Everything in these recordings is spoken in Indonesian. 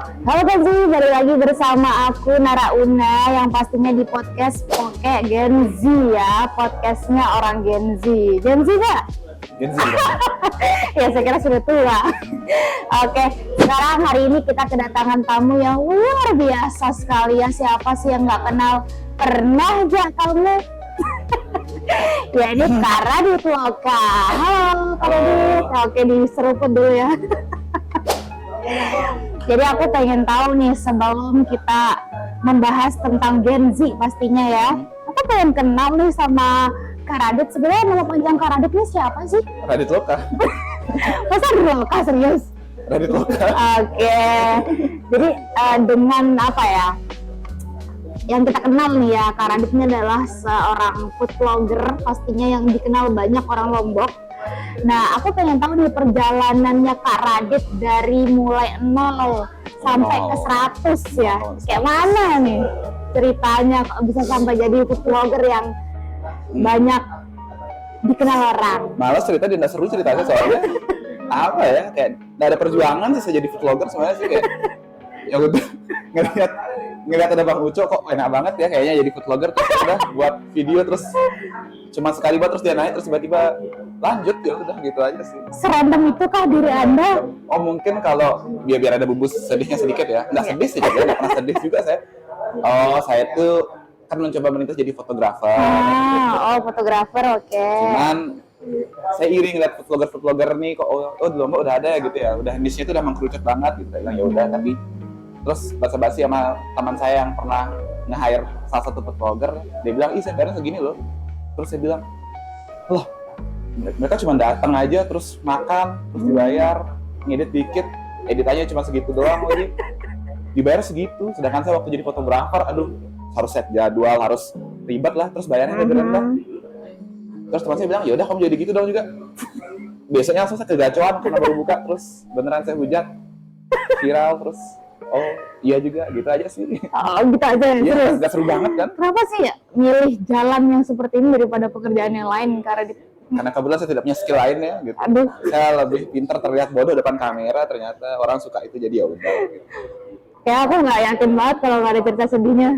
Halo Kenzi, balik lagi bersama aku Nara Una yang pastinya di podcast Poke Gen Z ya, podcastnya orang Gen Z. Gen Z nggak? Gen Z Ya saya kira sudah tua. Oke, sekarang hari ini kita kedatangan tamu yang luar biasa sekali ya. Siapa sih yang nggak kenal? Pernah aja kamu? Ya ini Kak Radit Loka. Halo Kak Radit. Oke, diseruput dulu ya. Jadi aku pengen tahu nih sebelum kita membahas tentang Gen Z pastinya ya. Aku pengen kenal nih sama Kak Radit. Sebenarnya nama panjang Kak Radit ini siapa sih? Radit Loka. Masa Loka serius? Radit Loka. Oke. Jadi dengan apa ya? Yang kita kenal nih ya, Kak Radit ini adalah seorang food vlogger pastinya yang dikenal banyak orang Lombok. Nah, aku pengen tahu nih perjalanannya Kak Radit dari mulai 0 sampai ke 100 ya. Kayak mana nih ceritanya kok bisa sampai jadi food vlogger yang banyak dikenal orang? Malas cerita dia nggak seru ceritanya soalnya apa ya, kayak nggak ada perjuangan sih saya jadi food vlogger sebenarnya sih, kayak ya udah ngeliat ada Bang Uco kok enak banget ya kayaknya jadi food vlogger, terus udah buat video terus cuma sekali buat terus dia naik terus tiba-tiba lanjut, ya udah gitu aja sih. Serandom itukah diri Anda? Oh mungkin kalau biar ada bumbu sedihnya sedikit ya, nggak sedih sih juga, nggak pernah sedih juga saya. Oh saya tuh kan mencoba melintas jadi fotografer. Oh fotografer, oke. Cuman saya iri ngeliat food vlogger nih kok oh di Lombok udah ada ya gitu ya, udah niche-nya itu udah mengkerucut banget gitu. Saya bilang ya udah, tapi terus basa-basi sama teman saya yang pernah nge-hire salah satu food vlogger, dia bilang ih saya bayarnya segini loh. Terus saya bilang loh mereka cuma datang aja terus makan terus dibayar, ngedit dikit editannya cuma segitu doang lagi dibayar segitu, sedangkan saya waktu jadi fotografer aduh harus set jadwal, harus ribet lah, terus bayarnya lebih rendah. Terus teman saya bilang ya udah kamu jadi gitu dong juga. Biasanya langsung saya kegacoan karena baru buka, terus beneran saya hujat viral, terus oh iya juga gitu aja sih. Oh gitu aja ya, Iya, terus gak seru banget kan? kenapa sih ya milih jalan yang seperti ini daripada pekerjaan yang lain? Karena Karena kebetulan saya tidak punya skill lainnya gitu. aduh, Saya lebih pintar terlihat bodoh depan kamera, ternyata orang suka itu jadi ya udah gitu. kayak aku nggak yakin banget kalau nggak ada cerita sedihnya.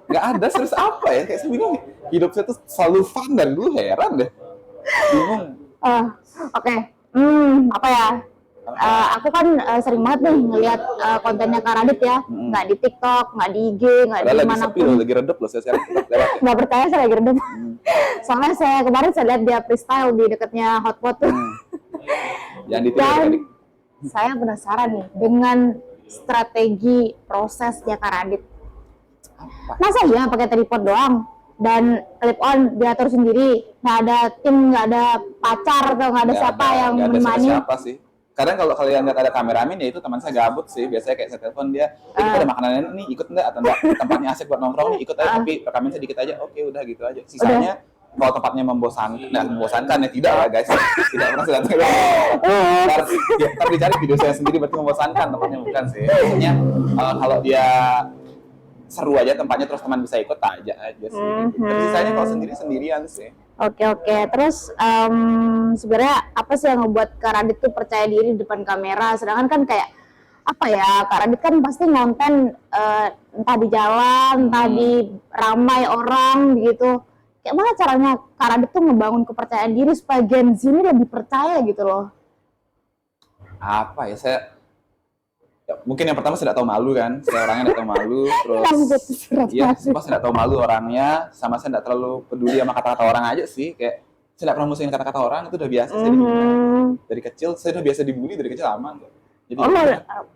Nggak ada, serius apa ya, kayak saya bingung nih. Hidup saya tuh selalu fun dan dulu heran deh, bingung. Oke. Apa ya? Aku kan sering banget nih ngelihat kontennya Kak Radit ya, nggak di TikTok, nggak di IG, nggak di Padahal lagi mana sepi loh, lagi redup loh saya sekarang. Nggak percaya saya lagi redem. Soalnya saya kemarin saya lihat dia freestyle di dekatnya Hotpot tuh. Jangan ditiru Dan adik. saya penasaran nih dengan strategi prosesnya Kak Radit. Masa iya pakai tripod doang dan clip on diatur sendiri, nggak ada tim, nggak ada pacar atau nggak ada siapa yang menemani? Siapa sih? Kadang kalau kalian nggak ada kameramen ya itu teman saya gabut sih. Biasanya kayak saya telepon dia, kita ada makanan ini ikut nggak, atau enggak tempatnya asik buat nongkrong nih ikut aja, tapi rekamin sedikit aja, oke udah gitu aja. Sisanya kalau tempatnya membosankan ya tidak lah guys, tidak pernah saya datang. Ntar dicari video saya sendiri berarti membosankan, tempatnya bukan sih. Maksudnya kalau dia seru aja tempatnya terus teman bisa ikut aja sih. Tapi sisanya kalau sendirian sih. Oke. Terus sebenarnya apa sih yang ngebuat Kak Radit tuh percaya diri di depan kamera? Sedangkan kan kayak apa ya, Kak Radit kan pasti ngonten entah di jalan, entah di ramai orang begitu. Kayak mana caranya Kak Radit tuh ngebangun kepercayaan diri supaya Gen Z ini lebih percaya gitu loh? Apa ya, mungkin yang pertama saya tidak tahu malu kan, saya orangnya tidak tahu malu, terus iya, saya tidak tahu malu orangnya, sama saya tidak terlalu peduli sama kata-kata orang aja sih, kayak saya tidak pernah musuhin kata-kata orang, itu udah biasa saya dari kecil, saya udah biasa dibully dari kecil aman. Jadi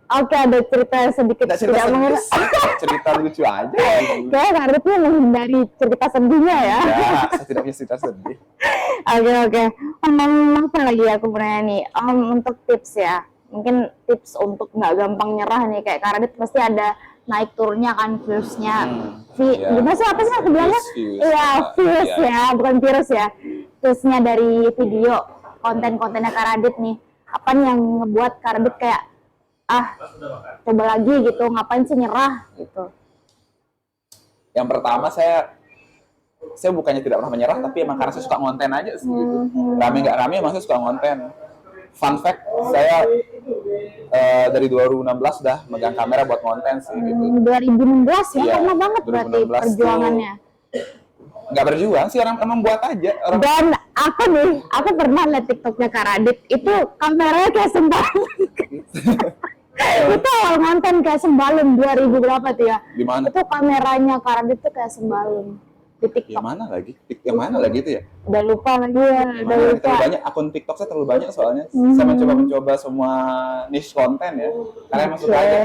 oke, ada cerita sedikit tidak mengenai cerita lucu aja. Kayak Kak Radit tuh menghindari cerita sedihnya ya. Ya, saya tidak punya cerita sedih. Oke. Apa lagi aku pernah nih, untuk tips ya. Mungkin tips untuk nggak gampang nyerah nih, kayak Kak Radit pasti ada naik turunnya kan viewsnya. Gimana sih, apa sih aku bilangnya? Iya, views ya, bukan virus ya. Viewsnya dari video konten-kontennya Kak Radit nih. Apa nih yang ngebuat Kak Radit kayak coba lagi gitu, ngapain sih nyerah gitu? Yang pertama saya bukannya tidak pernah menyerah, tapi emang karena saya suka ngonten aja sih gitu. Rame nggak rame emang saya suka ngonten. fun fact, saya dari 2016 udah megang kamera buat konten sih gitu. 2016 ya, Iya, lama banget berarti 2016 tuh perjuangannya. Nggak berjuang sih, orang emang buat aja. Orang Dan aku pernah lihat TikToknya Kak Radit, itu kameranya kayak sembalun. Itu awal konten kayak sembalun 2000 berapa tuh ya? di mana? Itu kameranya Kak Radit tuh kayak sembalun di Yang TikTok. mana lagi? Yang mana lagi itu ya? Udah lupa lagi ya, Yang udah mana? lupa. Terlalu banyak, akun TikTok saya terlalu banyak soalnya. Saya mencoba semua niche konten ya. Karena emang suka aja.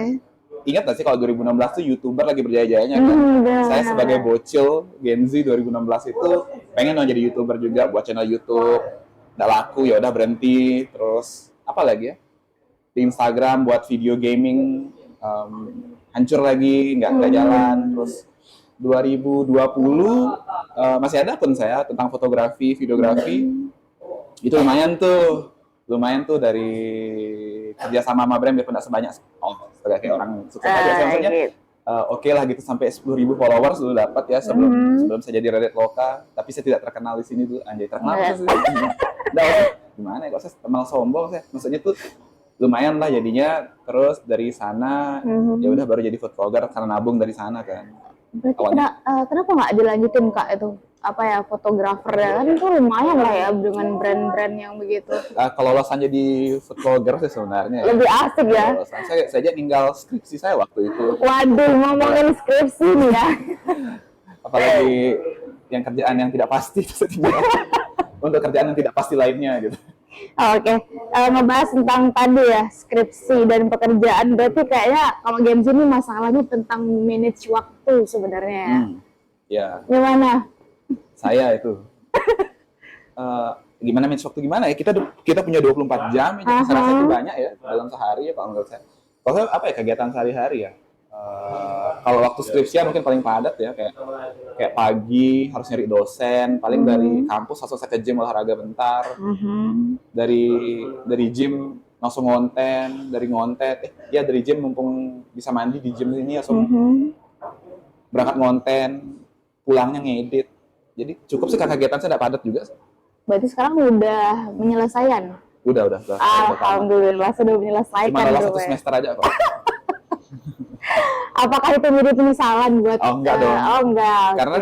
Ingat gak sih kalau 2016 tuh YouTuber lagi berjaya-jayanya kan? Benar. Saya sebagai bocil Gen Z 2016 itu pengen mau jadi YouTuber juga, buat channel YouTube. Nggak laku, ya udah berhenti. Terus apa lagi ya? Di Instagram buat video gaming, hancur lagi, nggak jalan. Terus 2020 masih ada akun saya tentang fotografi, videografi. Itu lumayan tuh dari kerja sama brand biarpun nggak sebanyak sebagai kayak orang sukses aja sih, maksudnya oke lah gitu, sampai 10.000 followers dulu dapat ya sebelum saya jadi Reddit Loka, tapi saya tidak terkenal di sini tuh, anjay terkenal sih. Gimana ya, kok saya malah sombong saya, maksudnya tuh lumayan lah jadinya. Terus dari sana ya udah baru jadi food vlogger karena nabung dari sana kan. Berarti kenapa nggak dilanjutin Kak itu apa ya, fotografer ya kan itu lumayan lah ya dengan brand-brand yang begitu. Kelolosan jadi food vlogger sih sebenarnya. Lebih asik ya. Saya aja ninggal skripsi saya waktu itu. Waduh, ngomongin skripsi nih ya. Apalagi yang kerjaan yang tidak pasti itu untuk kerjaan yang tidak pasti lainnya gitu. Oke, ngebahas tentang tadi ya skripsi dan pekerjaan, berarti kayaknya kalau games ini masalahnya tentang manage waktu sebenarnya ya. Ya. Gimana? Saya itu gimana manage waktu gimana ya, kita punya 24 jam ya, saya rasa itu banyak ya dalam sehari ya kalau menurut saya. Kalau saya apa ya, kegiatan sehari-hari ya, kalau waktu skripsian mungkin paling padat ya, kayak pagi harus nyari dosen, paling dari kampus langsung saya ke gym olahraga bentar, dari gym langsung ngonten, dari gym mumpung bisa mandi di gym ini langsung berangkat ngonten, pulangnya ngedit. Jadi cukup sih, kegiatan saya tidak padat juga. Berarti sekarang udah menyelesaikan? Udah. Alhamdulillah sudah menyelesaikan. Cuma lelah 1 semester aja kok. Apakah itu menjadi penyesalan buat? Oh enggak dong. Oh enggak. Karena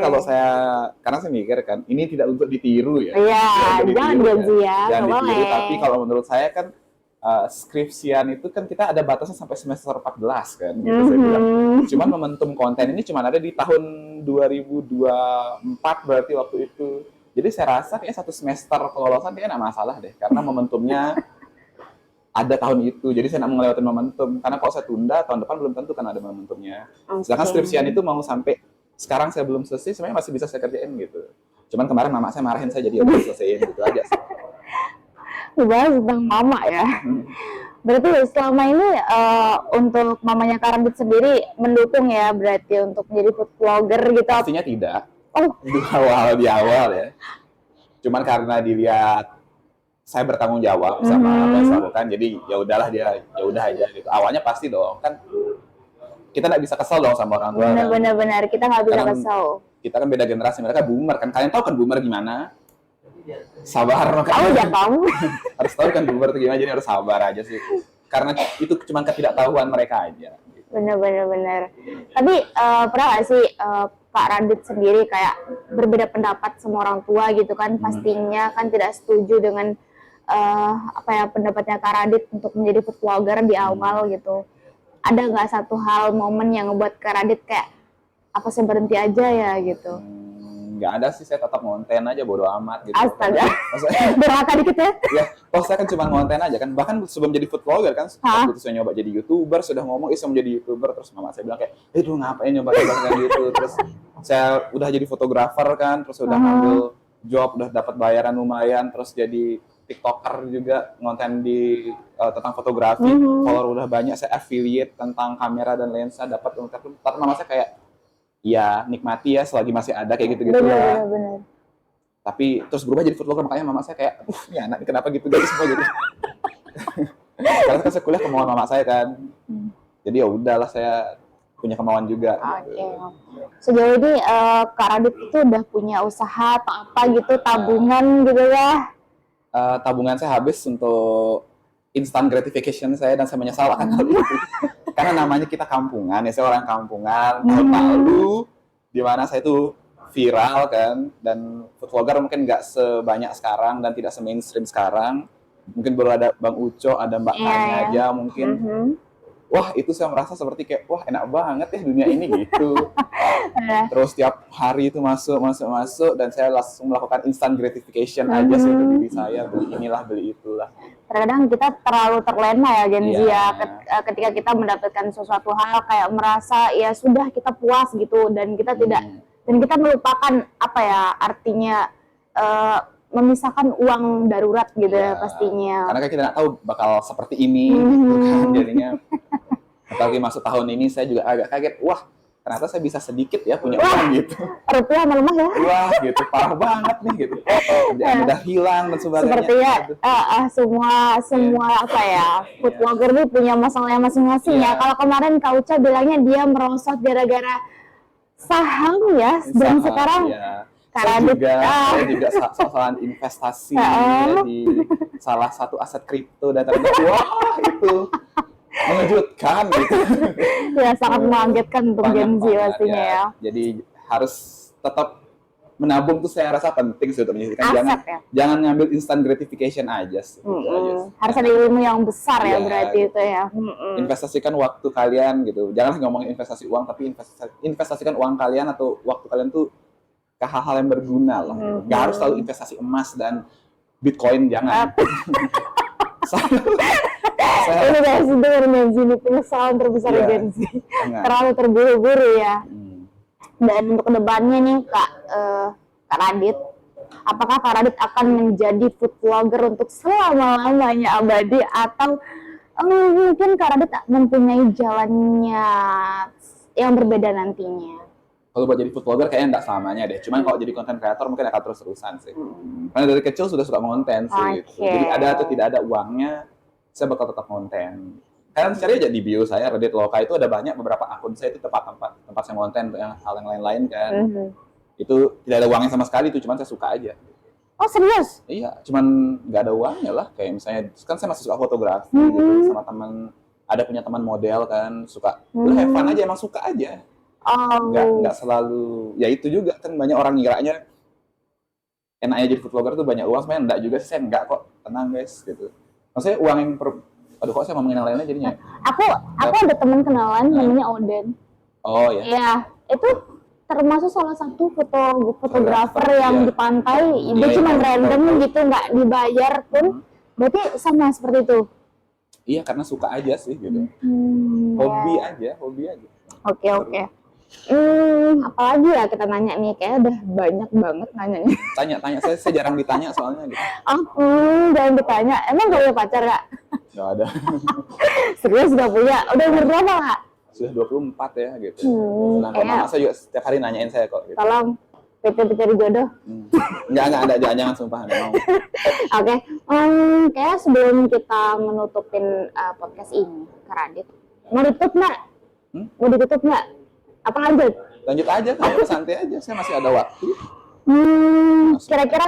karena saya mikir kan, ini tidak untuk ditiru ya. Iya, jangan gaji ya. Jangan boleh. ditiru, tapi kalau menurut saya kan skripsian itu kan kita ada batasnya sampai semester 14 kan, gitu saya bilang. Cuman momentum konten ini cuma ada di tahun 2024 berarti waktu itu. Jadi saya rasa kayak 1 semester kelolosan kayaknya nggak masalah deh, karena momentumnya ada tahun itu. Jadi saya nggak ngelewatin momentum, karena kalau saya tunda tahun depan belum tentu kan ada momentumnya. Sedangkan skripsian itu mau sampai sekarang saya belum selesai, sebenarnya masih bisa saya kerjain gitu. Cuman kemarin mama saya marahin saya, jadi ya udah selesaiin gitu aja sih. Bahas tentang mama ya. Berarti selama ini untuk mamanya Kak Radit sendiri mendukung ya, berarti untuk menjadi food vlogger gitu? Pastinya tidak. Oh, Di awal ya. Cuman karena dilihat saya bertanggung jawab sama apa yang saya lakukan, jadi ya udahlah, dia ya udah aja gitu. Awalnya pasti dong, kan kita nggak bisa kesel dong sama orang tua. Benar-benar kita nggak bisa kesel. Kita kan beda generasi, mereka boomer kan. Kalian tahu kan boomer gimana? Sabar kan. Kamu udah tahu. Harus tahu kan boomer itu gimana, jadi harus sabar aja sih. Karena itu cuma ketidaktahuan mereka aja. Benar. Tapi pernah nggak sih Pak Radit sendiri kayak berbeda pendapat sama orang tua gitu kan? Pastinya kan tidak setuju dengan pendapatnya Kak Radit untuk menjadi food vlogger di awal gitu. Ada nggak satu hal momen yang ngebuat Kak Radit kayak apa sih berhenti aja ya gitu? Nggak ada sih, saya tetap ngonten aja, bodo amat gitu. Astaga, maksudnya beraka dikit ya? Ya, saya kan cuma ngonten aja kan. Bahkan sebelum jadi food vlogger kan, waktu itu saya nyoba jadi YouTuber, sudah ngomong mau jadi YouTuber, terus mama saya bilang kayak, lu ngapain nyoba kayak gitu. Terus saya udah jadi fotografer kan, terus udah ngambil job, udah dapat bayaran lumayan, terus jadi TikToker juga, ngonten di tentang fotografi, follower udah banyak, saya affiliate tentang kamera dan lensa, dapat tapi mama saya kayak, ya nikmati ya selagi masih ada kayak gitu-gitu lah. Benar. Tapi terus berubah jadi food vlogger, makanya mama saya kayak, ya anak kenapa gitu semua gitu. Karena kan saya kuliah kemauan mama saya kan. Jadi ya udahlah, saya punya kemauan juga. Oke. Sejauh ini Kak Radit itu udah punya usaha atau apa gitu, tabungan gitu ya? Tabungan saya habis untuk instant gratification saya dan saya menyesal akan hal itu. Karena namanya kita kampungan, ya saya orang kampungan. Tahun lalu di mana saya itu viral kan, dan food vlogger mungkin nggak sebanyak sekarang dan tidak se-mainstream sekarang. Mungkin baru ada Bang Uco, ada Mbak Tanya aja mungkin. Wah, itu saya merasa seperti kayak, wah enak banget ya dunia ini gitu. Terus tiap hari itu masuk, dan saya langsung melakukan instant gratification aja sih untuk diri saya, beli inilah, beli itulah. Terkadang kita terlalu terlena ya Gen Z ya, ketika kita mendapatkan sesuatu hal kayak merasa ya sudah kita puas gitu, dan kita tidak, dan kita melupakan apa ya artinya memisahkan uang darurat gitu ya pastinya. Karena kan kita nggak tahu bakal seperti ini gitu kan, jadinya. Apalagi masuk tahun ini saya juga agak kaget, wah ternyata saya bisa sedikit ya punya uang gitu. Rupiah melemah ya. Wah gitu, parah banget nih gitu. Kerjaan udah hilang dan sebagainya. Sepertinya semua apa ya, food vlogger ini punya masalahnya masing-masing ya. Kalau kemarin Kak Uca bilangnya dia merosot gara-gara saham ya, dan sekarang saya juga soal investasi ya, di salah satu aset kripto, dan ternyata wah itu mengejutkan gitu. Ya sangat mengagetkan untuk Gen Z pastinya ya. Jadi harus tetap menabung tuh saya rasa penting sih untuk menyisihkan. Jangan ngambil instant gratification aja sih. Harus ada ilmu yang besar ya berarti itu ya. Investasikan waktu kalian gitu. Jangan ngomongin investasi uang, tapi investasikan uang kalian atau waktu kalian tuh ke hal-hal yang berguna loh. Gak harus selalu investasi emas dan Bitcoin, jangan. Ini guys, dengar Gen Z ini penyesalan terbesar Gen Z. Terlalu terburu-buru ya. Dan untuk kedepannya nih Kak Radit, apakah Kak Radit akan menjadi food vlogger untuk selama-lamanya abadi, atau mungkin Kak Radit mempunyai jalannya yang berbeda nantinya? Kalau buat jadi food vlogger kayaknya nggak selamanya deh. Cuman kalau jadi content creator mungkin akan terus-terusan sih. Karena dari kecil sudah suka konten sih. Gitu. Jadi ada atau tidak ada uangnya, saya bakal tetap konten. Kalian cari aja di bio saya, Radit Loka, itu ada banyak beberapa akun saya itu tempat saya konten, yang hal yang lain-lain kan. Itu tidak ada uangnya sama sekali, itu cuman saya suka aja. Oh serius? Iya, cuman nggak ada uangnya lah. Kayak misalnya, kan saya masih suka fotografi gitu, sama teman, ada punya teman model kan, suka, have fun aja, emang suka aja. Nggak selalu, ya itu juga kan banyak orang ngiranya enaknya jadi food vlogger tuh banyak uang, sebenarnya enggak juga sih, saya enggak kok, tenang guys gitu. Maksudnya uang yang aduh kok saya ngomongin yang lainnya jadinya. Aku ada teman kenalan namanya Oden. Oh ya. Iya, itu termasuk salah satu fotografer yang di pantai, dia cuma random gitu, nggak dibayar pun, berarti sama seperti itu. Iya, karena suka aja sih gitu. Hobi aja. Oke. Apalagi ya kita nanya nih, kayak udah banyak banget nanyanya. Tanya, saya jarang ditanya soalnya gitu. Jangan ditanya. Emang gak punya pacar Kak? Gak ada. Serius gak punya? Udah umur berapa Kak? Sudah 24 ya gitu. Nah, mama saya juga setiap hari nanyain saya kok gitu. Tolong PT cari jodoh. Enggak ada, jangan sumpah, enggak mau. Oke. Kayak sebelum kita menutupin podcast ini, Kak Radit, mau ditutup nggak? Mau ditutup nggak? Apa lanjut? Lanjut aja, santai aja. Saya masih ada waktu. Kira-kira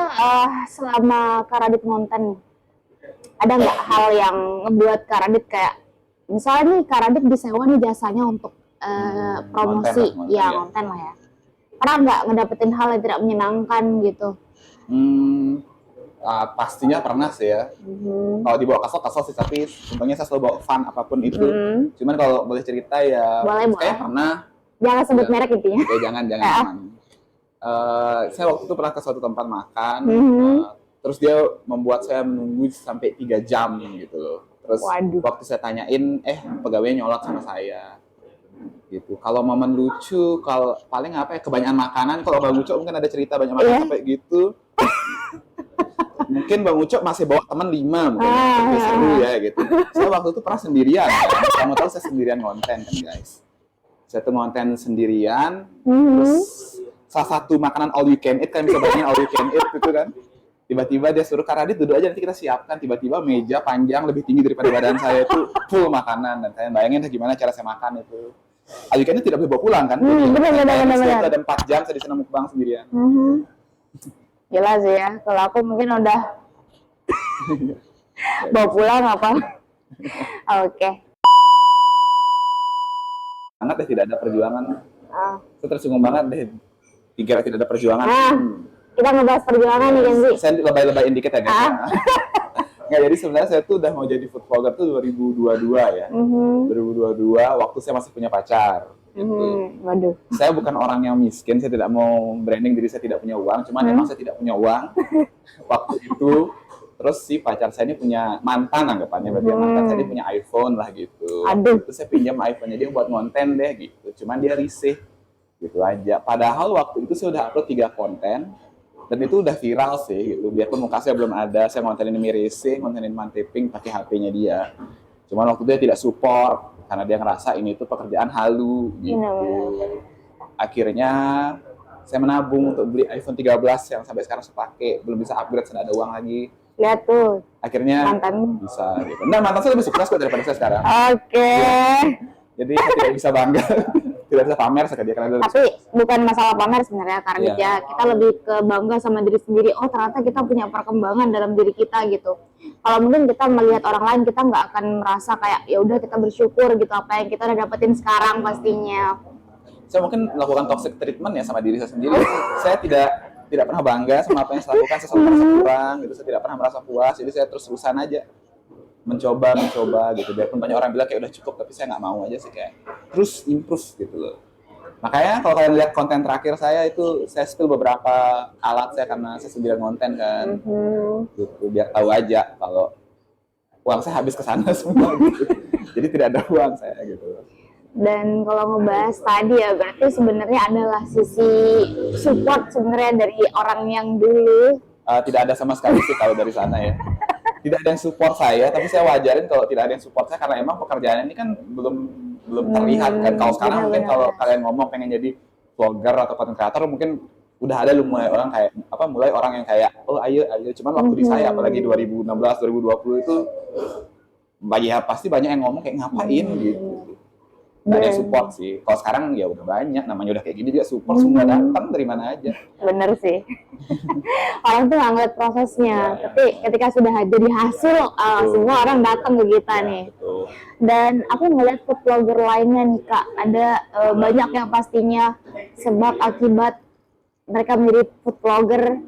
selama Kak Radit ngonten, ada nggak hal yang ngebuat Kak Radit kayak, misalnya nih Kak Radit disewa nih jasanya untuk promosi, konten lah ya. Pernah nggak ngedapetin hal yang tidak menyenangkan gitu? Pastinya pernah sih ya. Kalau dibawa kasar sih, tapi untungnya saya selalu bawa fun apapun itu. Cuman kalau boleh cerita ya, saya pernah. Jangan sebut merek intinya. Ya, jangan. Saya waktu itu pernah ke suatu tempat makan, terus dia membuat saya menunggu sampai 3 jam gitu loh. Terus waktu saya tanyain, pegawainya nyolot sama saya. Gitu. Kalau momen lucu, kalau paling apa ya, kebanyakan makanan. Kalau Bang Ucok mungkin ada cerita banyak makanan sampai gitu. Mungkin Bang Ucok masih bawa teman 5 mungkin. Seru ya gitu. Saya waktu itu pernah sendirian. Kan? Kamu tahu saya sendirian konten kan guys. Saya tuh ngonten sendirian, terus salah satu makanan all you can eat, kan bisa bayangin all you can eat gitu kan. Tiba-tiba dia suruh, Kak Radit duduk aja nanti kita siapkan. Tiba-tiba meja panjang lebih tinggi daripada badan saya itu full makanan, dan saya bayangin gimana cara saya makan itu. All you can eat tidak boleh bawa pulang kan? Benar. Itu ada 4 jam saya di sana mukbang sendirian. Jelas ya, kalau aku mungkin udah Bawa pulang apa? Oke. Sangat ya tidak ada perjuangan. Ah. Saya tersinggung banget deh. Tidak ada perjuangan. Nah, kita ngebahas perjuangan nih Kenzi. Saya lebay-lebayin dikit ya guys. Ah. Nggak, jadi sebenarnya saya tuh udah mau jadi food vlogger tuh 2022 ya. 2022 waktu saya masih punya pacar. Gitu. Waduh. Saya bukan orang yang miskin, saya tidak mau branding diri saya tidak punya uang, cuman emang saya tidak punya uang waktu itu. Terus si pacar saya ini punya mantan anggapannya, berarti mantan saya ini punya iPhone lah gitu. Aduh. Terus saya pinjam iPhone-nya dia buat ngonten deh gitu. Cuman dia risih gitu aja. Padahal waktu itu saya udah upload 3 konten dan itu udah viral sih gitu. Biarpun muka saya belum ada, saya ngontenin Mirise, ngontenin Manteping pakai HP-nya dia. Cuman waktu itu dia tidak support karena dia ngerasa ini tuh pekerjaan halu gitu. Akhirnya saya menabung untuk beli iPhone 13 yang sampai sekarang saya pakai, belum bisa upgrade, saya nggak ada uang lagi. Lihat tuh. Akhirnya mantan bisa gitu. Nah, mantan saya lebih sukses kok daripada saya sekarang. Oke. Jadi saya tidak bisa bangga, tidak bisa pamer saya dia karena Tapi bukan masalah pamer sebenarnya karena ya kita lebih ke bangga sama diri sendiri. Oh ternyata kita punya perkembangan dalam diri kita gitu. Kalau mungkin kita melihat orang lain kita nggak akan merasa kayak ya udah kita bersyukur gitu apa yang kita udah dapetin sekarang pastinya. Saya mungkin melakukan toxic treatment ya sama diri saya sendiri. Saya tidak pernah bangga sama apa yang saya lakukan, saya selalu merasa kurang gitu. Saya tidak pernah merasa puas, jadi saya terus-terusan aja mencoba gitu. Biarpun banyak orang bilang kayak udah cukup, tapi saya nggak mau aja sih, kayak terus improve gitu loh. Makanya kalau kalian lihat konten terakhir saya itu saya spill beberapa alat saya karena saya sendirian konten kan, gitu biar tahu aja kalau uang saya habis ke sana semua gitu. Jadi tidak ada uang saya gitu. Dan kalau ngebahas tadi ya berarti sebenarnya adalah sisi support sebenarnya dari orang yang dulu. Tidak ada sama sekali sih kalau dari sana ya. Tidak ada yang support saya, tapi saya wajarin kalau tidak ada yang support saya karena emang pekerjaan ini kan belum terlihat kan. Kalau sekarang mungkin kalau kalian ngomong pengen jadi vlogger atau content creator mungkin udah ada mulai orang yang kayak oh ayo. Cuman waktu di saya apalagi 2016 2020 itu pasti banyak yang ngomong kayak ngapain gitu. Nggak ada yang support sih. Kalau sekarang ya udah banyak, namanya udah kayak gini dia support semua datang dari mana aja. Bener sih. Orang tuh nggak ngeliat prosesnya, tapi ketika sudah jadi hasil, semua orang datang ke kita nih. Betul. Dan aku ngeliat food vlogger lainnya nih Kak, ada banyak yang pastinya sebab akibat mereka menjadi food vlogger.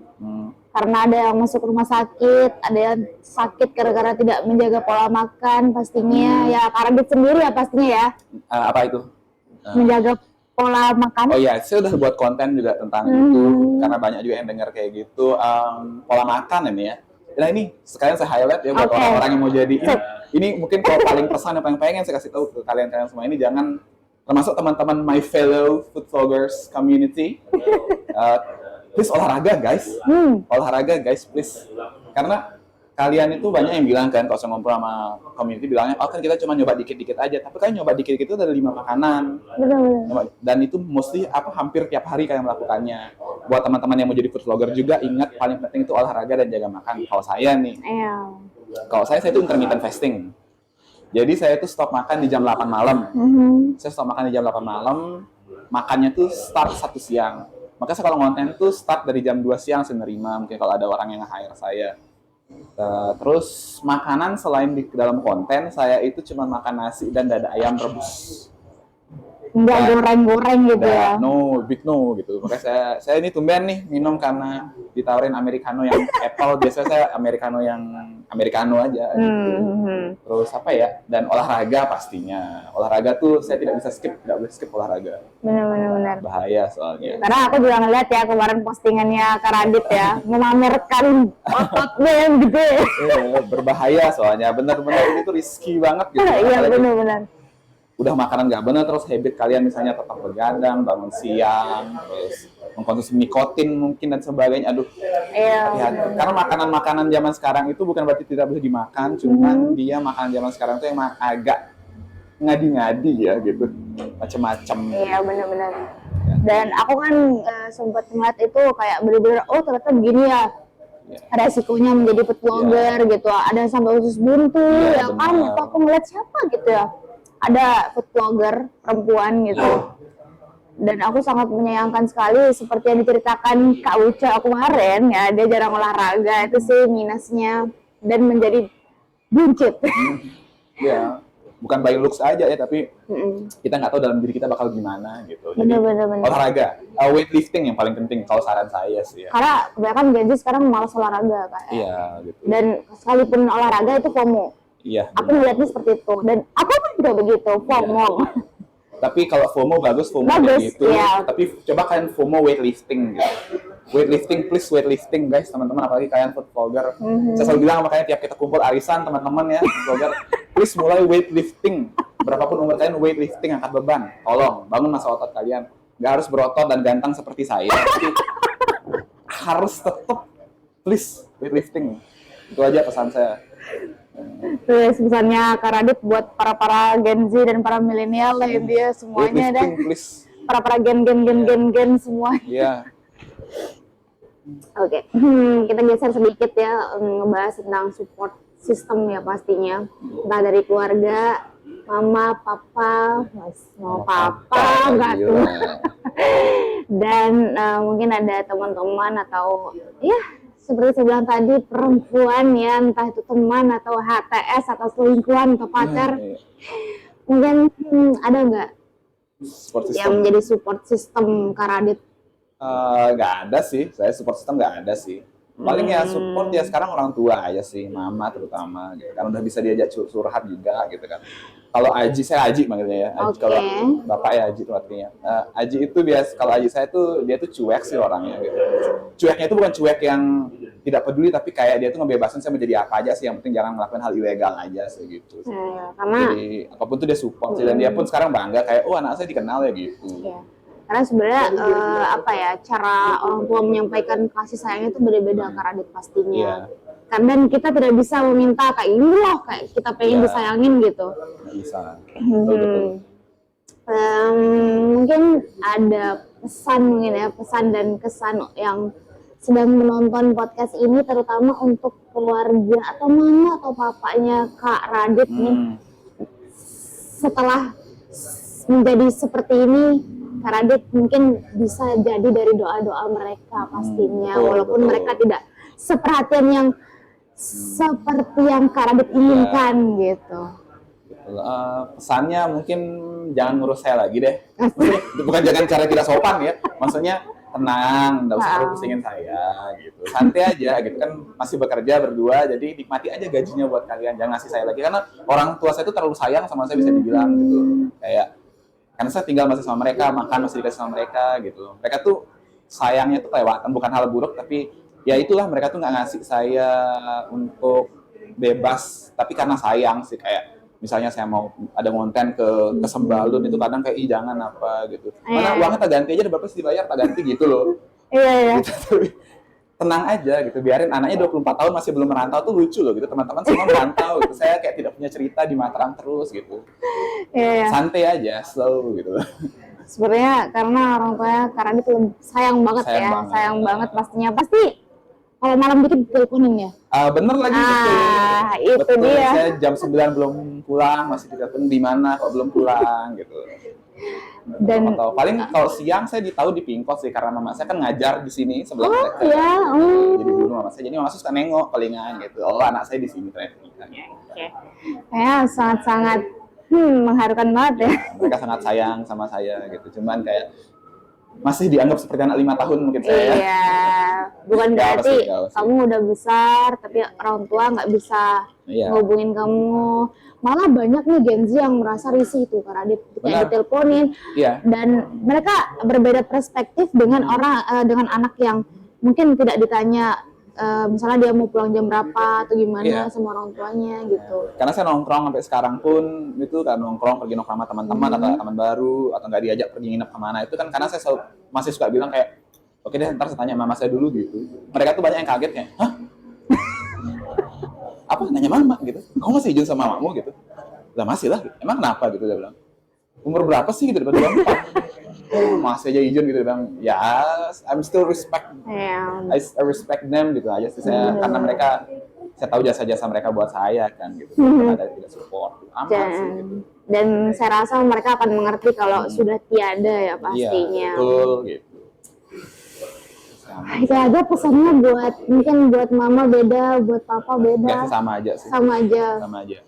Karena ada yang masuk rumah sakit, ada yang sakit gara-gara tidak menjaga pola makan pastinya. Ya karena dia sendiri ya pastinya ya. Apa itu? Menjaga pola makan. Oh iya, saya udah buat konten juga tentang itu karena banyak juga yang dengar kayak gitu. Pola makan ini ya. Nah ini sekalian saya highlight ya buat orang-orang yang mau jadi. Ini mungkin kalau paling pesan apa yang pengen saya kasih tahu ke kalian semua ini, jangan termasuk teman-teman my fellow food vloggers community. Please olahraga guys, please. Karena kalian itu banyak yang bilang kan, kalau saya ngobrol sama community bilangnya, oh kan kita cuma nyoba dikit-dikit aja. Tapi kalian nyoba dikit-dikit itu ada 5 makanan. Benar. Dan itu mostly hampir tiap hari kalian melakukannya. Buat teman-teman yang mau jadi food vlogger juga, ingat paling penting itu olahraga dan jaga makan. Kalau saya nih, kalau saya itu intermittent fasting. Jadi saya itu stop makan di jam 8 malam. Saya stop makan di jam 8 malam, makannya tuh start 1 siang. Makanya saya kalau ngonten tuh start dari jam 2 siang saya nerima, mungkin kalau ada orang yang nge-hire saya. Terus makanan selain di dalam konten, saya itu cuma makan nasi dan dada ayam rebus. Enggak goreng-goreng gitu ya. Big no gitu. Makanya saya ini tumben nih minum karena ditawarin americano yang apple, biasanya saya americano yang americano aja. Gitu. Terus apa ya? Dan olahraga pastinya. Olahraga tuh saya tidak bisa tidak boleh skip olahraga. Benar. Bahaya soalnya. Karena aku juga ngeliat ya kemarin postingannya Kak Radit ya, memamerkan ototnya yang gede. Iya, berbahaya soalnya. Benar-benar ini tuh risky banget gitu. Iya benar. Udah makanan nggak benar, terus habit kalian misalnya tetap begadang, bangun siang, terus mengkonsumsi nikotin mungkin dan sebagainya. Aduh, hati-hati. Karena makanan-makanan zaman sekarang itu bukan berarti tidak boleh dimakan, cuman dia makanan zaman sekarang itu emang agak ngadi-ngadi ya gitu, macem-macem. Iya benar. Dan aku kan sempat ngeliat itu kayak bener-bener oh ternyata begini ya. Resikonya menjadi food vlogger gitu, ada sampai usus buntu ya kan. Aku ngeliat siapa gitu ya. Ada food vlogger perempuan gitu, dan aku sangat menyayangkan sekali seperti yang diceritakan Kak Uca kemarin ya, dia jarang olahraga, itu sih minusnya, dan menjadi buncit. Ya, bukan by looks aja ya, tapi Mm-mm. kita nggak tahu dalam diri kita bakal gimana gitu. Jadi Bener-bener. olahraga, weightlifting yang paling penting kalau saran saya sih ya. Karena kebanyakan Gen Z sekarang malas olahraga kayak. Iya gitu. Dan sekalipun olahraga itu FOMO. Iya. Aku melihatnya seperti itu dan aku pun juga begitu FOMO. Tapi kalau FOMO bagus, FOMO Bagus, kayak gitu. iya. Tapi coba kalian FOMO weightlifting gitu. Weightlifting, please weightlifting guys, teman-teman, apalagi kalian food vlogger. Saya selalu bilang makanya tiap kita kumpul arisan teman-teman ya, vlogger, please mulai weightlifting. Berapapun umur kalian, weightlifting, angkat beban. Tolong bangun masa otot kalian. Gak harus berotot dan ganteng seperti saya, tapi harus tetap please weightlifting. Itu aja pesan saya. Terus pesannya Kak Radit buat para Gen Z dan para milenial lah dia semuanya dah. Weightlifting please. Para gen semua. Iya. Oke, kita geser sedikit ya, ngebahas tentang support system ya pastinya. Entah dari keluarga, mama, papa, mau papa, enggak gila. tuh. Dan mungkin ada teman-teman atau ya seperti saya bilang tadi perempuan ya, entah itu teman atau HTS atau selingkuhan atau pacar. Iya. Mungkin ada nggak Support system. yang menjadi support system Kak Radit? Nggak ada sih, saya support system nggak ada sih. Paling ya support ya sekarang orang tua aja sih, mama terutama gitu. Kan udah bisa diajak curhat juga gitu kan. Kalau Aji, saya Aji manggilnya ya. Aji, Oke. kalau bapak ya Aji tuh artinya. Aji itu biasa, kalau Aji saya tuh dia tuh cuek sih orangnya gitu. Cueknya itu bukan cuek yang tidak peduli, tapi kayak dia tuh ngebebasin saya menjadi apa aja sih, yang penting jangan melakukan hal ilegal aja sih gitu. Karena Jadi apapun tuh dia support sih, dan dia pun sekarang bangga kayak, oh anak saya dikenal ya gitu. ya, karena sebenarnya apa ya, cara orang tua menyampaikan kasih sayangnya itu beda-beda Kak Radit pastinya. Iya. Karena kita tidak bisa meminta kayak ini loh, kayak kita pengen Iya. disayangin gitu. Nggak bisa. Betul. Mungkin ada pesan mungkin ya, pesan dan kesan yang sedang menonton podcast ini, terutama untuk keluarga atau mama atau papanya Kak Radit nih, setelah menjadi seperti ini, Kak Radit mungkin bisa jadi dari doa-doa mereka pastinya, betul, walaupun betul. mereka tidak seperhatian yang seperti yang Kak Radit inginkan gitu. Pesannya mungkin jangan ngurus saya lagi deh. Maksudnya, bukan jangan cara tidak sopan ya. Maksudnya tenang, nggak usah terlalu pusingin saya gitu. Santai aja gitu kan, masih bekerja berdua, jadi nikmati aja gajinya buat kalian. Jangan ngasih saya lagi karena orang tua saya itu terlalu sayang sama saya, bisa dibilang gitu. Kayak karena saya tinggal masih sama mereka, makan masih dikasih sama mereka gitu. Mereka tuh sayangnya tuh kelewatan, bukan hal buruk, tapi ya itulah, mereka tuh nggak ngasih saya untuk bebas, tapi karena sayang sih. Kayak misalnya saya mau ada konten ke Sembalun, itu kadang kayak ih jangan apa gitu. Mana uangnya tak ganti aja, berapa sih dibayar, tak ganti gitu loh. Iya. Gitu. Tenang aja gitu, biarin anaknya 24 tahun masih belum merantau tuh lucu loh gitu. Teman-teman semua merantau gitu. Saya kayak tidak punya cerita di Mataram terus gitu. Iya. Santai aja, slow gitu. Sebenarnya karena orang tuanya Kak Radit sayang banget Sayang ya, banget. sayang banget pastinya. Pasti kalau malam dikit teleponin ya. Bener lagi Itu betul. dia. Saya jam 9 belum pulang, masih ditelepon di mana kok belum pulang gitu. Dan paling kalau siang saya tahu di Pingkot sih, karena mama saya kan ngajar di sini sebelah mereka. ya, Jadi dulu mama saya, jadi mama saya suka nengok palingan gitu. Oh anak saya di sini ternyata. Oke. Kayak sangat-sangat mengharukan banget ya. Mereka sangat sayang sama saya gitu. Cuman kayak masih dianggap seperti anak 5 tahun mungkin saya. Iya, bukan Nggak apa berarti sih, nggak apa sih. kamu udah besar tapi orang tua nggak bisa Iya. ngehubungin kamu. Malah banyak nih Gen Z yang merasa risih tuh Kak Radit Benar. kayak diteleponin. Iya. Dan mereka berbeda perspektif dengan dengan anak yang mungkin tidak ditanya misalnya dia mau pulang jam berapa atau gimana Iya. sama orang tuanya gitu. Karena saya nongkrong sampai sekarang pun itu kan pergi nongkrong sama teman-teman atau teman baru atau nggak diajak pergi nginep kemana itu kan, karena saya masih suka bilang kayak oke deh ntar saya tanya mama saya dulu gitu. Mereka tuh banyak yang kaget kayak, hah? Apa nanya mama gitu? Kamu masih izin sama mamamu gitu? Lah masih lah. Emang kenapa gitu dia bilang? Umur berapa sih gitu? Daripada 24. Oh, masih aja izin gitu. Dia bilang, ya I'm still respect. Iya. I respect them gitu aja sih saya, karena mereka, saya tahu jasa-jasa mereka buat saya kan gitu. Ada tidak support aman sih gitu. Dan saya rasa mereka akan mengerti kalau sudah tiada ya Iya, pastinya. betul gitu. sama. Itu aja pesannya buat mungkin buat mama beda, buat papa Nggak beda. sih, sama aja sih. Sama aja. Sama aja.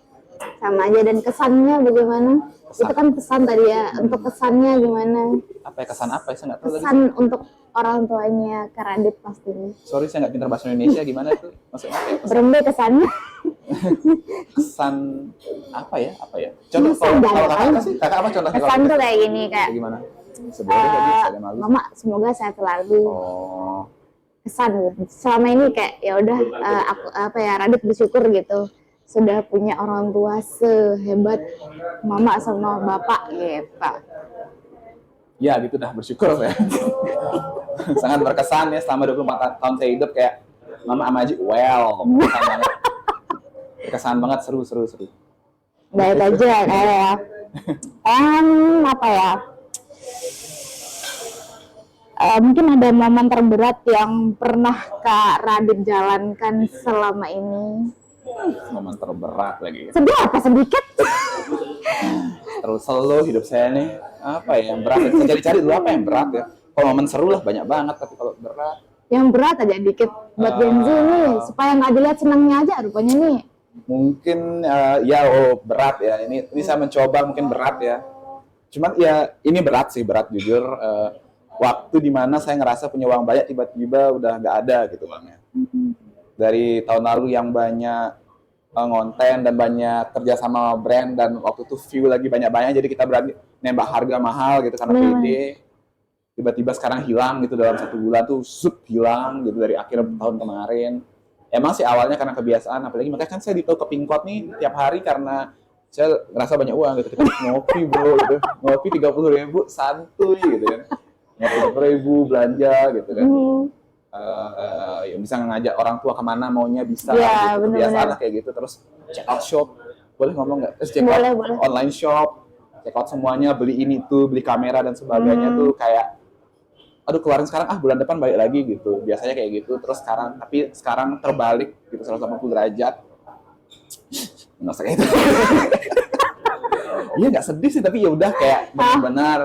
Sama aja, dan kesannya bagaimana? Kesan. Itu kan pesan tadi ya. Untuk kesannya gimana? Apa ya, kesan apa ya? Saya nggak tahu lagi. Kesan untuk orang tuanya Kak Radit pastinya. Sorry, saya nggak pintar bahasa Indonesia. Gimana tuh? Maksudnya apa ya? Berembe kesannya. Kesan apa ya? Apa ya? Contoh Kesan kalau kakak dalam. apa sih? Kakak apa contohnya? Kesan tuh kayak gini, kayak Kayak gimana? Sebenarnya tadi saya malu. Mama semoga sehat selalu. Oh, Kesan gitu. Selama ini kayak ya udah aku apa ya, Radit bersyukur gitu sudah punya orang tua sehebat mama sama bapak gitu. ya gitu dah, bersyukur saya. Sangat berkesan ya selama 24 tahun saya hidup, kayak Mama sama Aji, well, berkesan banget. Berkesan banget, seru. Baik aja ya. Apa ya? Mungkin ada momen terberat yang pernah Kak Radit jalankan selama ini. Momen terberat lagi. Sedih apa sedikit? Terus selalu hidup saya nih, apa ya yang berat? Saya cari-cari dulu apa yang berat ya. Kalau momen seru lah banyak banget, tapi kalau berat. Yang berat aja dikit buat Gen Z nih, supaya nggak dilihat senangnya aja rupanya nih. Mungkin berat ya. Ini saya mencoba mungkin berat ya. Cuman ya ini berat sih, berat jujur. Waktu dimana saya ngerasa punya uang banyak, tiba-tiba udah nggak ada gitu uangnya. Dari tahun lalu yang banyak ngonten dan banyak kerja sama brand, dan waktu itu view lagi banyak-banyak, jadi kita berani nembak harga mahal gitu karena pede. Tiba-tiba sekarang hilang gitu dalam 1 bulan tuh hilang gitu dari akhir tahun kemarin. Emang sih awalnya karena kebiasaan, apalagi makanya kan saya ditahu ke Pinkot nih tiap hari karena saya ngerasa banyak uang gitu. Kita ngopi bro gitu, ngopi 30.000 santuy gitu kan, ngopi 30.000 belanja gitu kan. Ya bisa ngajak orang tua kemana maunya bisa, ya, gitu. Kebiasaan lah kayak gitu. Terus check out shop, boleh ngomong nggak? Terus check out boleh. Online shop, check out semuanya, beli ini tuh, beli kamera dan sebagainya tuh kayak aduh keluarin sekarang, bulan depan balik lagi gitu. Biasanya kayak gitu. Terus sekarang terbalik gitu 180 derajat. Nggak usah kayak gitu. Iya nggak sedih sih, tapi ya udah kayak benar-benar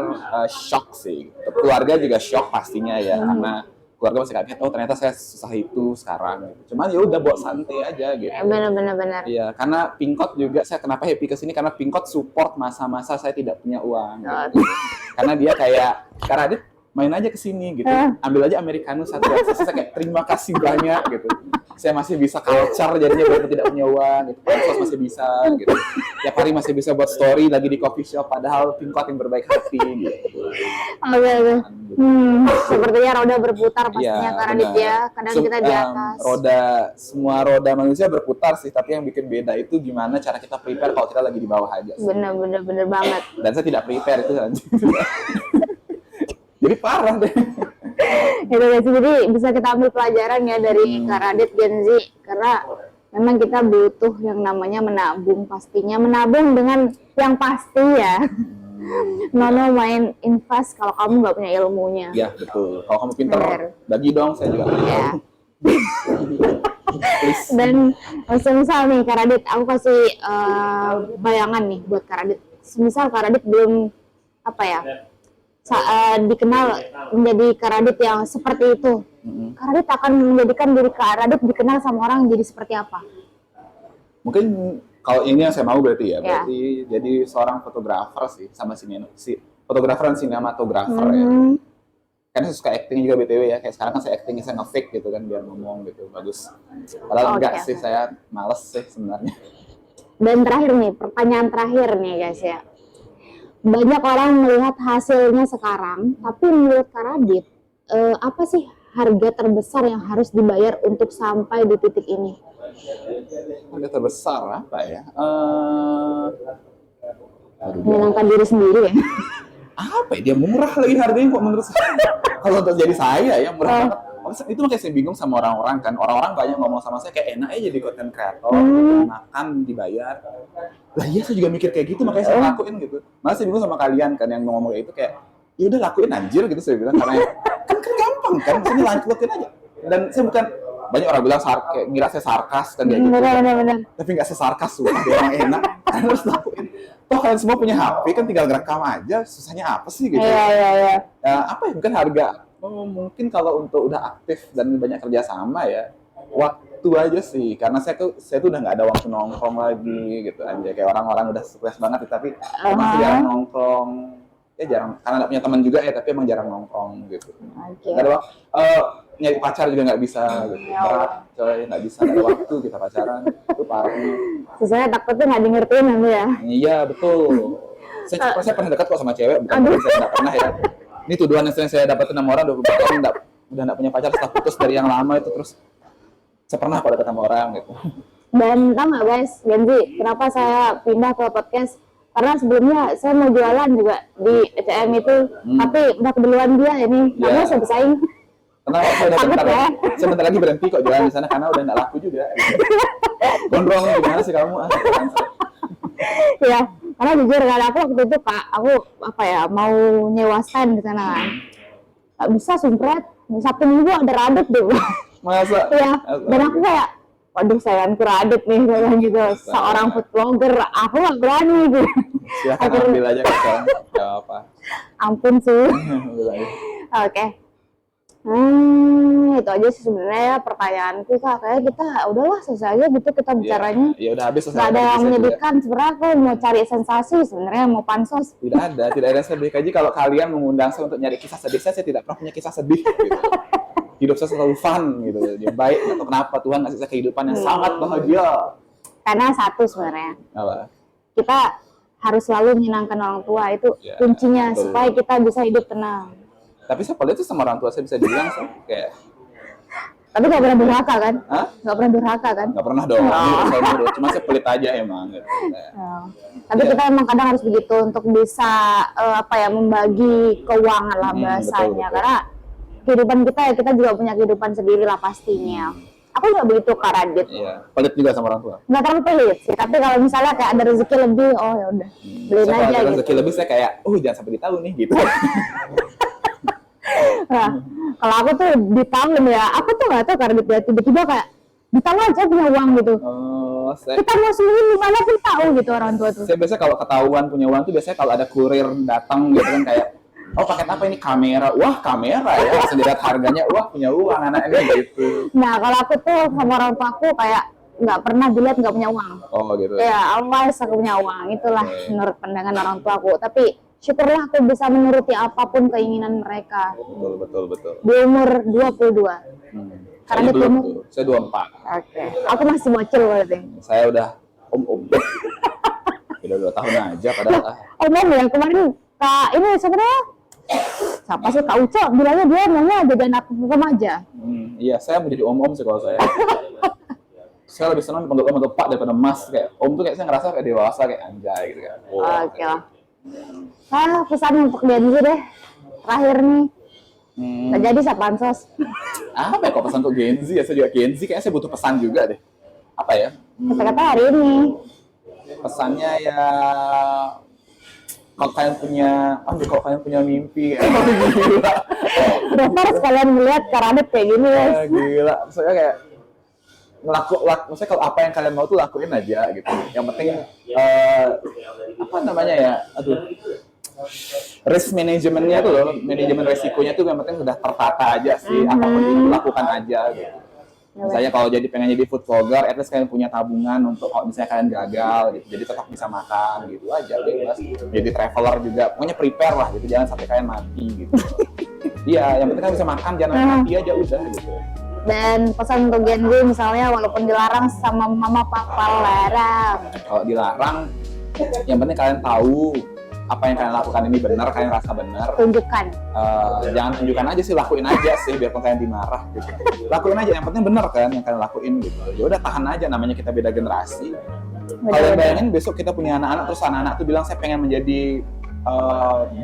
shock sih. Keluarga juga shock pastinya ya, karena keluarga masih kaget, oh ternyata saya susah itu sekarang. Gitu. Cuman ya udah buat santai aja gitu. Benar. Iya, karena Pinkot juga saya kenapa happy kesini, karena Pinkot support masa-masa saya tidak punya uang. Gitu. Karena dia kayak, Kak Radit main aja ke sini gitu. Ambil aja americano satu. Saya kayak terima kasih banyak gitu. Saya masih bisa culture jadinya walaupun tidak punya uang gitu. Pansos masih bisa gitu. Tiap hari masih bisa buat story lagi di coffee shop, padahal Pinkot yang berbaik hati gitu. Oke. Sepertinya roda berputar pastinya Kak Radit ya. Kadang kita di atas. Semua roda manusia berputar sih, tapi yang bikin beda itu gimana cara kita prepare kalau kita lagi di bawah aja. Bener banget. Dan saya tidak prepare itu anjing. Jadi parah deh. Itu guys, jadi bisa kita ambil pelajaran ya dari Kak Radit Gen Z, karena memang kita butuh yang namanya menabung, pastinya menabung dengan yang pasti ya. Nono main invest kalau kamu nggak punya ilmunya. Ya betul. Kalau kamu pinter, bagi dong, saya juga. Ya. Dan misal nih Kak Radit, aku kasih bayangan nih buat Kak Radit. Misal Kak Radit belum dikenal menjadi Kak Radit yang seperti itu. Kak Radit akan menjadikan diri Kak Radit dikenal sama orang jadi seperti apa? Mungkin kalau ini yang saya mau berarti berarti jadi seorang fotografer sih, sama fotografer dan sinematografer ya. Karena saya suka acting juga BTW ya, kayak sekarang kan saya acting, saya nge-fake gitu kan biar ngomong gitu, bagus. Padahal enggak sih, saya males sih sebenarnya. Dan terakhir nih, pertanyaan terakhir nih guys ya. Banyak orang melihat hasilnya sekarang, tapi menurut Kak Radit, apa sih harga terbesar yang harus dibayar untuk sampai di titik ini? Harga terbesar apa ya? Menyenangkan diri sendiri ya? Apa ya? Dia murah lagi harganya kok menurut saya. Kalau untuk jadi saya ya murah banget. Itu makanya saya bingung sama orang-orang kan. Orang-orang banyak ngomong sama saya kayak enak aja jadi content creator, makan dibayar. Lah iya, saya juga mikir kayak gitu, makanya saya lakuin gitu. Malah saya bingung sama kalian kan yang ngomong kayak itu, kayak ya udah lakuin anjir gitu saya bilang, karena kan gampang kan, sini lakuin aja. Dan saya bukan, banyak orang bilang kayak ngira saya sarkas kan kayak gitu. Benar. Tapi nggak saya sarkas tuh, emang enak, kan harus lakuin. Toh kalian semua punya HP kan, tinggal ngerekam aja, susahnya apa sih gitu. Iya. Apa ya, mungkin harga Oh, mungkin kalau untuk udah aktif dan banyak kerjasama ya, waktu aja sih. Karena saya tuh udah nggak ada waktu nongkrong lagi gitu aja. Kayak orang-orang udah stres banget, tapi masih jarang nongkrong. Ya jarang, karena nggak punya teman juga ya, tapi emang jarang nongkrong gitu. Oke. Nggak ada nyari pacar juga nggak bisa gitu. Berat, coy, nggak bisa, nggak ada waktu kita pacaran. Itu parahnya. Saya takutnya nggak di ngertiin nanti ya. Iya, betul. Saya pernah dekat kok sama cewek, bukan berarti saya nggak pernah ya. Ini tuduhan yang sering saya dapetin sama orang, 24 tahun udah nggak punya pacar setelah putus dari yang lama itu, terus saya pernah kok deket sama orang gitu. Dan tau nggak guys, Genzi, kenapa saya pindah ke podcast? Karena sebelumnya saya mau jualan juga di ECM itu, tapi udah keduluan dia ini, karena saya bersaing. Kenapa saya udah Takut ya? saya bentar lagi berhenti kok jualan di sana karena udah nggak laku juga. Gitu. Gondrong gimana sih kamu? Ya, karena jujur kan aku waktu itu aku mau nyewa stand di sana kan, nggak bisa sumpret, Sabtu Minggu ada Radit deh. Masa? Ya, dan aku kayak, waduh sayangku Radit nih kayak gitu, seorang food blogger, aku nggak berani gitu. Silahkan ambil aja kan sekarang, nggak apa. Ampun sih. Ambil aja. Oke. Itu aja sih sebenarnya ya pertanyaanku Kak. Kayak kita udahlah selesai aja gitu kita bicaranya. Ya udah habis selesai. Gak ada yang menyedihkan sebenarnya, aku mau cari sensasi sebenarnya, mau pansos. Tidak ada sedih. Jadi kalau kalian mengundang saya untuk nyari kisah sedih, saya tidak pernah punya kisah sedih gitu. Hidup saya selalu fun gitu. Dia baik, atau kenapa Tuhan ngasih saya kehidupan yang sangat bahagia. Karena satu sebenarnya. Apa? Kita harus selalu menyenangkan orang tua, itu Ya, kuncinya betul. supaya kita bisa hidup tenang. Tapi saya lihat tuh sama orang tua saya bisa dibilang kayak, Tapi gak pernah durhaka kan? hah? Gak pernah durhaka kan? Nggak pernah dong. Saya nurut. Cuma saya pelit aja emang. Gitu. Tapi kita emang kadang harus begitu untuk bisa membagi keuangan lah bahasanya. Betul. Karena kehidupan kita juga punya kehidupan sendiri lah pastinya. Aku nggak begitu Kak Radit. Iya. Pelit juga sama orang tua. Nggak terlalu pelit sih. Tapi kalau misalnya kayak ada rezeki lebih, oh ya udah beliin Saya kalau aja ada gitu. rezeki lebih saya kayak, jangan sampai ditahu nih gitu. Nah, kalau aku tuh ditanggung ya, aku tuh nggak tahu karena tiba-tiba kayak ditanggung aja punya uang gitu. Kita mau sembunyi dimana pun tahu gitu orang tua tuh. Saya biasanya kalau ketahuan punya uang tuh biasanya kalau ada kurir datang gitu kan kayak, paket apa ini, kamera, wah kamera ya, langsung dilihat harganya, wah punya uang anak ini gitu. Nah kalau aku tuh sama orang tua aku kayak nggak pernah dilihat nggak punya uang. Oh gitu. Ya always aku punya uang, itulah menurut pandangan orang tua aku. Tapi syukurlah aku bisa menuruti apapun keinginan mereka. Betul. Di umur 22. Karena Saya di belum umur. tuh, saya 24. Oke. Aku masih bocil berarti. Saya udah om. Udah 2 tahun aja padahal. Oh ya kemarin Kak ini sebenarnya siapa sih Kak Uco bilangnya dia namanya jadi anak remaja. Iya, saya mau jadi om sih kalau saya. Saya lebih senang dipanggil om atau pak daripada mas. Kayak om tuh kayak saya ngerasa kayak dewasa, kayak anjay gitu kan. Oke lah. Pesan untuk Genzi deh. Terakhir nih. Nggak jadi saya pansos. Apa ya kok pesan untuk Gen Z ya? Saya juga Gen Z, kayaknya saya butuh pesan juga deh. Apa ya? Kata-kata hari ini. Pesannya ya, kalau kalian punya mimpi, gila. Dokter sekalian melihat Karadit kayak gini guys. Gila. Maksudnya kayak maksudnya kalau apa yang kalian mau tuh lakuin aja gitu. Yang penting apa namanya ya? Risk manajemennya tuh loh, manajemen resikonya tuh yang penting sudah tertata aja sih. Apapun itu lakukan aja gitu. Misalnya kalau pengen jadi food vlogger, at least kalian punya tabungan untuk kalau misalnya kalian gagal gitu, jadi tetap bisa makan gitu aja, bebas. Jadi traveler juga, pokoknya prepare lah gitu, jangan sampai kalian mati gitu. Iya, yang penting kalian bisa makan, jangan mati aja udah gitu. Dan pesan untuk Genzi misalnya walaupun dilarang sama mama papa larang. Kalau dilarang, yang penting kalian tahu apa yang kalian lakukan ini benar, kalian rasa benar. Tunjukkan. Jangan tunjukkan aja sih, lakuin aja sih biarpun kalian dimarah gitu. Lakuin aja, yang penting benar kan yang kalian lakuin gitu. Ya udah tahan aja, namanya kita beda generasi. Kalian bayangin besok kita punya anak-anak terus anak-anak tuh bilang saya pengen menjadi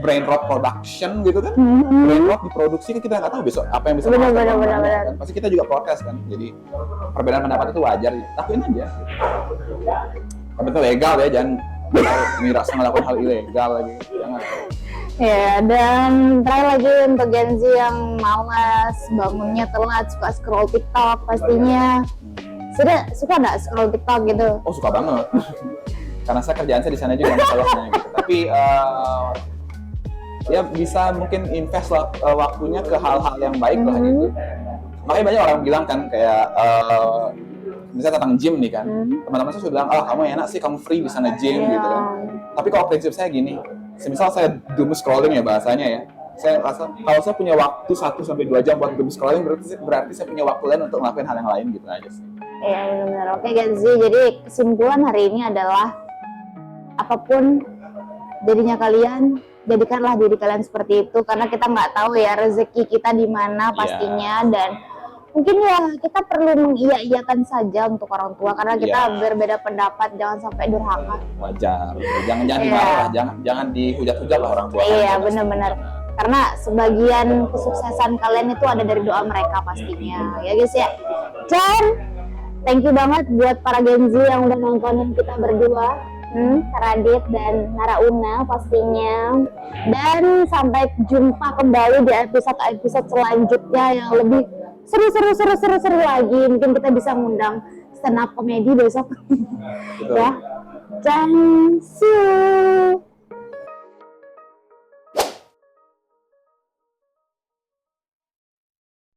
brain rot production gitu kan. Brain rot diproduksi kan kita nggak tahu besok apa yang bisa Benar. kan. Pasti kita juga protes kan. Jadi perbedaan pendapat itu wajar, lakuin aja gitu. Tapi itu legal ya, jangan ini rasa ngelakuin hal ilegal lagi, jangan. Ya, dan terakhir lagi untuk Genzi yang malas, bangunnya telat, suka scroll TikTok pastinya. Suka nggak scroll TikTok gitu? Oh suka banget, karena saya kerjaan saya di sana juga masalahnya gitu. Tapi ya bisa mungkin invest lah waktunya ke hal-hal yang baik lah gitu. Makanya banyak orang bilang kan kayak misalnya tentang gym nih kan, teman-teman saya sudah bilang, ah kamu enak sih, kamu free bisa nge-gym gitu kan. Tapi kalau prinsip saya gini, semisal saya doom scrolling ya bahasanya ya, saya rasa kalau saya punya waktu 1-2 jam buat doom scrolling, berarti saya punya waktu lain untuk ngelakuin hal yang lain gitu aja sih. Iya benar. Oke Genzi, jadi kesimpulan hari ini adalah apapun jadinya kalian, jadikanlah diri kalian seperti itu, karena kita nggak tahu ya rezeki kita di mana pastinya, dan mungkin ya kita perlu mengiya-iyakan saja untuk orang tua karena kita berbeda pendapat, jangan sampai durhaka. Wajar, jangan dimarah lah, jangan dihujat-hujat lah orang tua. Iya benar-benar, karena sebagian kesuksesan kalian itu ada dari doa mereka pastinya, ya guys ya. Dan thank you banget buat para Genzi yang udah nontonin kita berdua, Radit dan Narauna pastinya. Dan sampai jumpa kembali di episode selanjutnya yang lebih seru lagi. Mungkin kita bisa ngundang stand up comedy besok. Ya. Dan see you.